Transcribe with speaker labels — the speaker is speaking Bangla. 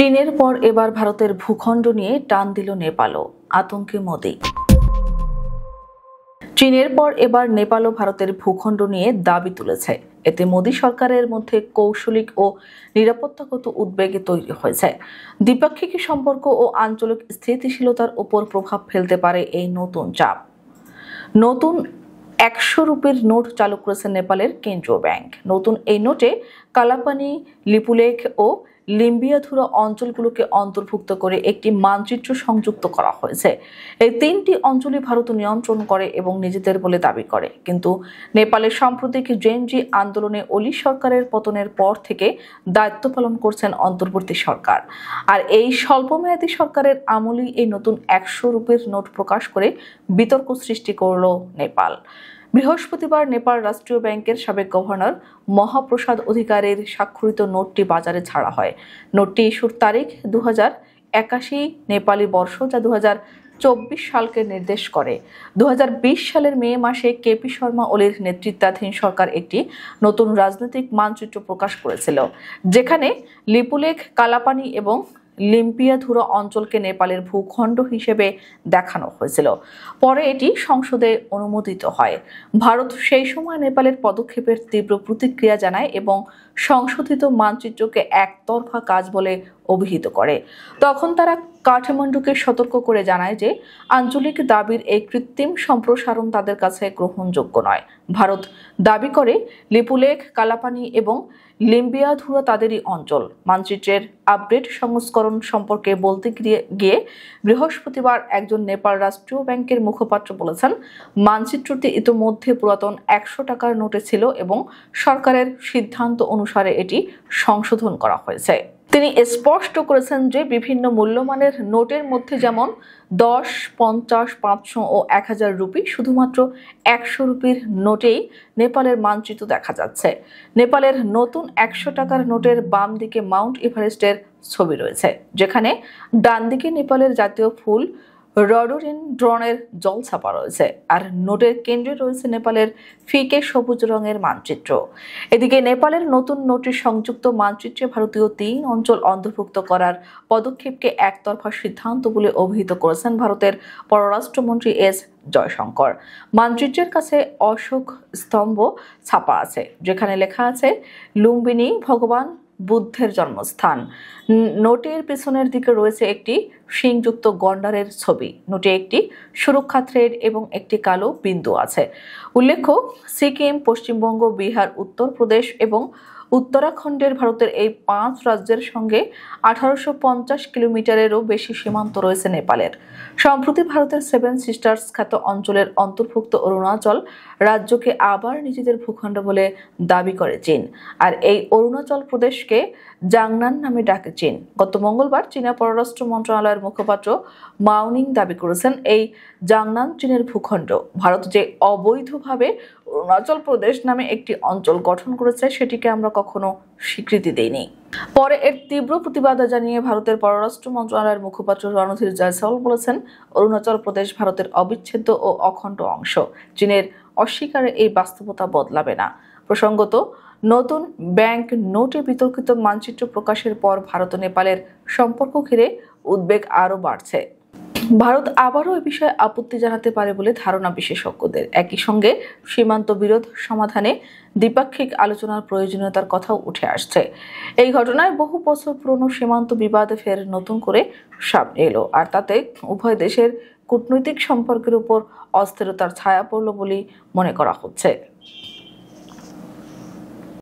Speaker 1: চীনের পর এবার ভারতের ভূখণ্ড নিয়ে টান দিল নেপালও, আতঙ্কে মোদি। চীনের পর এবার নেপালও ভারতের ভূখণ্ড নিয়ে দাবি তুলেছে। এতে মোদি সরকারের মধ্যে কৌশলিক ও নিরাপত্তাগত উদ্বেগ তৈরি হয়েছে। দ্বিপাক্ষিক সম্পর্ক ও আঞ্চলিক স্থিতিশীলতার উপর প্রভাব ফেলতে পারে এই নতুন চাপ। নতুন 100 রুপির নোট চালু করেছে নেপালের কেন্দ্রীয় ব্যাংক। নতুন এই নোটে কালাপানি, লিপুলেখ ও লিম্বিয়াধুরা অঞ্চলগুলোকে অন্তর্ভুক্ত করে একটি মানচিত্র সংযুক্ত করা হয়েছে। এই তিনটি অঞ্চলই ভারত নিয়ন্ত্রণ করে এবং নিজেদের বলে দাবি করে, কিন্তু নেপালের সাম্প্রতিক জেনজি আন্দোলনে ওলি সরকারের পতনের পর থেকে দায়িত্ব পালন করছেন অন্তর্বর্তী সরকার। আর এই স্বল্পমেয়াদী সরকারের আমলেই এই নতুন 100 রুপির নোট প্রকাশ করে বিতর্ক সৃষ্টি করল নেপাল। বৃহস্পতিবার নেপাল রাষ্ট্রীয় ব্যাংকের সাবেক গভর্নর মহাপ্রসাদ অধিকারীর স্বাক্ষরিত নোটটি বাজারে ছাড়া হয়। নোটটি ইস্যুর তারিখ 2081 নেপালি বর্ষ, যা 2024 সালকে নির্দেশ করে। 2020 সালের মে মাসে কেপি শর্মা ওলির নেতৃত্বাধীন সরকার একটি নতুন রাজনৈতিক মানচিত্র প্রকাশ করেছিল, যেখানে লিপুলেখ, কালাপানি এবং লিম্পিয়াধুরা অঞ্চলকে নেপালের ভূখণ্ড হিসেবে দেখানো হয়েছিল। পরে এটি সংসদে অনুমোদিত হয়। ভারত সেই সময় নেপালের পদক্ষেপের তীব্র প্রতিক্রিয়া জানায় এবং সংশোধিত মানচিত্রকে একতরফা কাজ বলে অভিহিত করে। তখন তারা কাঠমান্ডুকে সতর্ক করে জানায় যে আঞ্চলিক দাবির এই কৃত্রিম সম্প্রসারণ তাদের কাছে গ্রহণযোগ্য নয়। ভারত দাবি করে লিপুলেখ, কালাপানি এবং লিম্বিয়াধুরা তাদেরই অঞ্চল। মানচিত্রের আপডেট সংস্করণ সম্পর্কে বলতে গিয়ে বৃহস্পতিবার একজন নেপাল রাষ্ট্রীয় ব্যাংকের মুখপাত্র বলেছেন, মানচিত্রটি ইতোমধ্যে পুরাতন 100 টাকার নোটে ছিল এবং সরকারের সিদ্ধান্ত অনুসারে এটি সংশোধন করা হয়েছে। তিনি স্পষ্ট করেছেন যে বিভিন্ন মূল্যমানের নোটের মধ্যে, যেমন 10, 50, 500 ও 1000 রুপি, শুধুমাত্র 100 রুপির নোটেই নেপালের মানচিত্র দেখা যাচ্ছে। নেপালের নতুন 100 টাকার নোটের বাম দিকে মাউন্ট এভারেস্টের ছবি রয়েছে, যেখানে ডান দিকে নেপালের জাতীয় ফুল রডোডেনড্রনের জল ছাপা রয়েছে, আর নোটের কেন্দ্রে রয়েছে নেপালের ফিকে সবুজ রঙের মানচিত্র। এদিকে নেপালের নতুন নোটের সংযুক্ত মানচিত্রে ভারতীয় 3 অঞ্চল অন্তর্ভুক্ত করার পদক্ষেপকে একতরফা সিদ্ধান্ত বলে অভিহিত করেছেন ভারতের পররাষ্ট্রমন্ত্রী এস জয়শঙ্কর। মানচিত্রের কাছে অশোক স্তম্ভ ছাপা আছে, যেখানে লেখা আছে লুম্বিনী ভগবান বুদ্ধের জন্মস্থান। নোটের পেছনের দিকে রয়েছে একটি শিংযুক্ত গন্ডারের ছবি। নোটে একটি সুরক্ষা থ্রেড এবং একটি কালো বিন্দু আছে। উল্লেখ্য, সিকিম, পশ্চিমবঙ্গ, বিহার, উত্তরপ্রদেশ এবং উত্তরাখণ্ডের ভারতের এই 5 রাজ্যের সঙ্গে 1850 কিলোমিটারেরও বেশি সীমান্ত রয়েছে নেপালের। সম্প্রতি ভারতের 7 সিস্টার্স খ্যাত অঞ্চলের অন্তর্ভুক্ত অরুণাচল রাজ্যকে আবার নিজেদের ভূখণ্ড বলে দাবি করে চীন, আর এই অরুণাচল প্রদেশকে জাংনান নামে ডাকে চীন। গত মঙ্গলবার চীনা পররাষ্ট্র মন্ত্রণালয়ের মুখপাত্র মাওনিং দাবি করেছেন, এই জাংনান চীনের ভূখণ্ড। ভারত যে অবৈধভাবে অরুণাচল প্রদেশ নামে একটি অঞ্চল গঠন করেছে, সেটিকে আমরা কখনো স্বীকৃতি দেইনি। পরে এর তীব্র প্রতিবাদ জানিয়ে ভারতের পররাষ্ট্র মন্ত্রণালয়ের মুখপাত্র রণধীর জয়সওয়াল বলেছেন, অরুণাচল প্রদেশ ভারতের অবিচ্ছেদ্য ও অখণ্ড অংশ। চীনের অস্বীকারে এই বাস্তবতা বদলাবে না। প্রসঙ্গত, নতুন ব্যাংক নোটে বিতর্কিত মানচিত্র প্রকাশের পর ভারত ও নেপালের সম্পর্ক ঘিরে উদ্বেগ আরও বাড়ছে। ভারত আবারও এ বিষয়ে আপত্তি জানাতে পারে বলে ধারণা বিশেষজ্ঞদের। একই সঙ্গে সীমান্ত বিরোধ সমাধানে দ্বিপাক্ষিক আলোচনার প্রয়োজনীয়তার কথাও উঠে আসছে। এই ঘটনায় বহু বছর পুরনো সীমান্ত বিবাদ ফের নতুন করে সামনে এলো, আর তাতে উভয় দেশের কূটনৈতিক সম্পর্কের উপর অস্থিরতার ছায়া পড়ল বলেই মনে করা হচ্ছে।